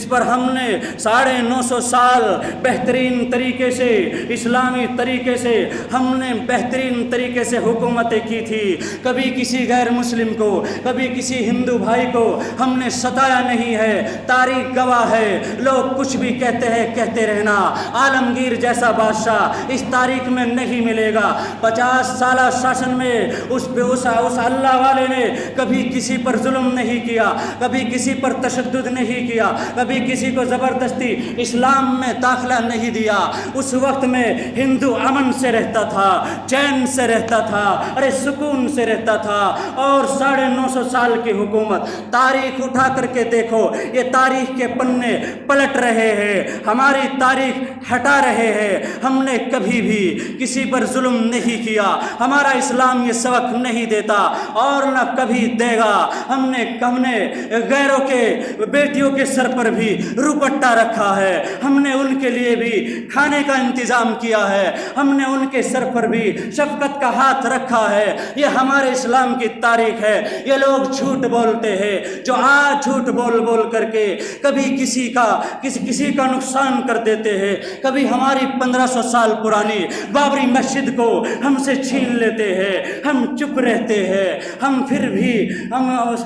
پر ہم نے 950 سال بہترین طریقے سے اسلامی طریقے سے ہم نے بہترین طریقے سے حکومتیں کی تھی. کبھی کسی غیر مسلم کو, کبھی کسی ہندو بھائی کو ہم نے ستایا نہیں ہے. تاریخ گواہ ہے. لوگ کچھ بھی کہتے ہیں, کہتے رہنا. عالمگیر جیسا بادشاہ اس تاریخ میں نہیں ملے گا. 50 سالہ شاشن میں اس اللہ والے نے کبھی کسی پر ظلم نہیں کیا, کبھی کسی پر تشدد نہیں کیا, کبھی کسی کو زبردستی اسلام میں داخلہ نہیں دیا. اس وقت میں ہندو امن سے رہتا تھا, چین سے رہتا تھا, ارے سکون سے رہتا تھا. اور 950 سال کی حکومت, تاریخ اٹھا کر کے دیکھو, یہ تاریخ کے پنے پلٹ رہے ہیں, ہماری تاریخ ہٹا رہے ہیں. ہم نے کبھی بھی کسی پر ظلم نہیں کیا. ہمارا اسلام یہ سبق نہیں دیتا اور نہ کبھی دے گا. ہم نے غیروں کے بیٹیوں کے سر پر بھی روپٹا رکھا ہے. ہم نے ان کے لیے بھی کھانے کا انتظام کیا ہے. ہم نے ان کے سر پر بھی شفقت کا ہاتھ رکھا ہے. یہ ہمارے اسلام کی تاریخ ہے. یہ لوگ جھوٹ بولتے ہیں, جو آج جھوٹ بول کر کے کبھی کسی کا نقصان کر دیتے ہیں. کبھی ہماری 1500 سال پرانی بابری مسجد کو ہم سے چھین لیتے ہیں. ہم چپ رہتے ہیں, ہم پھر بھی ہم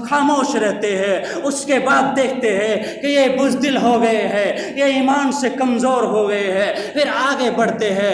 خاموش رہتے ہیں. اس کے بعد دیکھتے ہیں کہ یہ بزدل ہو گئے ہیں, یہ ایمان سے کمزور ہو گئے ہیں. پھر آگے بڑھتے ہیں,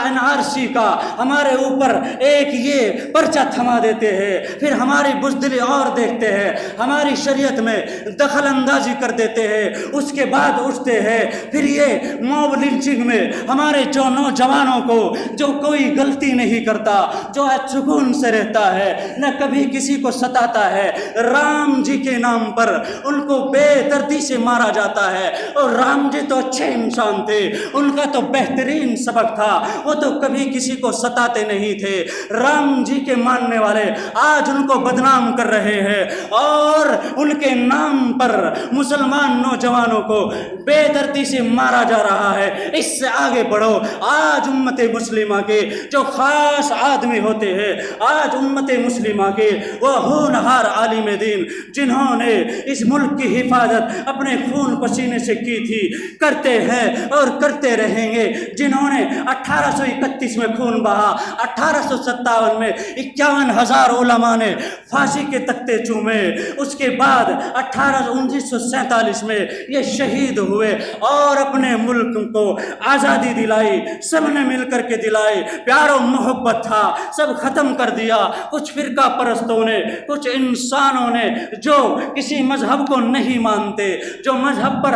NRC کا ہمارے اوپر ایک یہ پرچہ تھما دیتے ہیں. پھر ہماری بزدلی اور دیکھتے ہیں, ہماری شریعت میں دخل اندازی کر دیتے ہیں. اس کے بعد اٹھتے ہیں, پھر یہ موب لنچنگ میں ہمارے جو نوجوانوں کو جو کوئی غلطی نہیں کرتا, جو سکون سے رہتا ہے, نہ کبھی کسی کو ستاتا ہے, رام جی کے نام پر ان کو بے دردی سے مارا جاتا ہے. اور رام جی تو اچھے انسان تھے, ان کا تو بہترین سبق تھا, وہ تو کبھی کسی کو ستاتے نہیں تھے. رام جی کے ماننے والے آج ان کو بدنام کر رہے ہیں اور ان کے نام پر مسلمان نوجوانوں کو بے دردی سے مارا جا رہا ہے. اس سے آگے بڑھو. آج امت مسلمہ کے جو خاص آدمی ہوتے ہیں, آج امت مسلمہ کے وہ ہونہار عالم دین جنہوں نے اس ملک کی حفاظت اپنے خون پسینے سے کی تھی, کرتے ہیں اور کرتے رہیں گے. جنہوں نے 1831 میں خون بہا, 1857 میں 51,000 علماء نے پھانسی کے تختے چومے, اس کے بعد 1947 میں یہ شہید ہوئے اور اپنے ملک کو آزادی دلائی. سب نے مل کر کے دلائی. پیار و محبت تھا, سب ختم کر دیا. کچھ فرقہ پرستوں نے, کچھ انسانوں نے جو کسی مذہب کو نہیں مانتے, جو مذہب پر